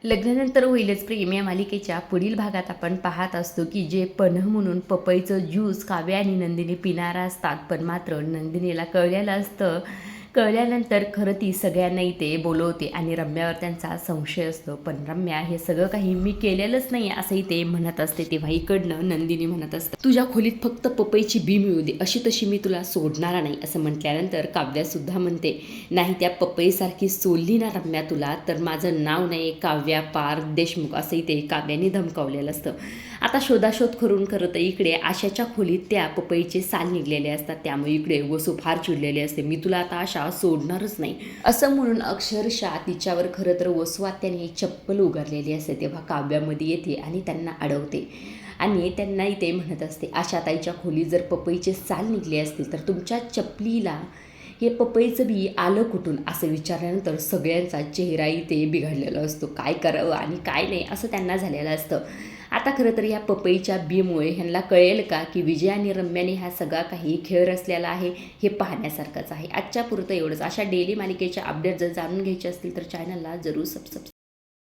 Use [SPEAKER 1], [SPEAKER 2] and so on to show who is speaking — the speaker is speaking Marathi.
[SPEAKER 1] लग्नानंतर होईलच प्रेम या मालिकेच्या पुढील भागात आपण पाहत असतो की जे पन्ह म्हणून पपईचं ज्यूस काव्या आणि नंदिनी पिणारा असतात, पण मात्र नंदिनीला कळलेलं असतं. कळल्यानंतर खरं ती सगळ्यांनाही ते बोलवते आणि रम्यावर त्यांचा संशय असतो. पण रम्या हे सगळं काही मी केलेलंच नाही असंही ते म्हणत असते. तेव्हा इकडनं नंदिनी म्हणत असते, तुझ्या खोलीत फक्त पपईची बी मिळू दे, अशी तशी मी तुला सोडणार नाही. असं म्हटल्यानंतर काव्यासुद्धा म्हणते, नाही त्या पपईसारखी सोडली ना रम्या तुला, तर माझं नाव नाही काव्या पार देशमुख, असंही ते काव्याने धमकावलेलं असतं. आता शोधाशोध करून करत इकडे आशाच्या खोलीत त्या पपईचे साल निघलेले असतात. त्यामुळे इकडे वसू फार चिडलेले असते, मी तुला आता आशा सोडणारच नाही असं म्हणून अक्षरशः तिच्यावर खरं तर वसू आत्याने चप्पल उगारलेली असते. तेव्हा काव्यामध्ये येते आणि त्यांना अडवते आणि त्यांनाही ते म्हणत असते, आशाताईच्या खोलीत जर पपईचे साल निघले असतील तर तुमच्या चपलीला हे पपईचं बी आलं कुठून, असं विचारल्यानंतर सगळ्यांचा चेहराही ते बिघडलेला असतो. काय करावं आणि काय नाही असं त्यांना झालेलं असतं. आता खरं तर या पपईच्या बीमुळे ह्यांना कळेल का की विजय आणि रम्याने हा सगळा काही खेळ रचलेला आहे, हे पाहण्यासारखंच आहे. आजच्या पुरतं एवढंच. अशा डेली मालिकेच्या अपडेट जर जाणून घ्यायचे असतील तर चॅनलला जरूर सबस्क्राईब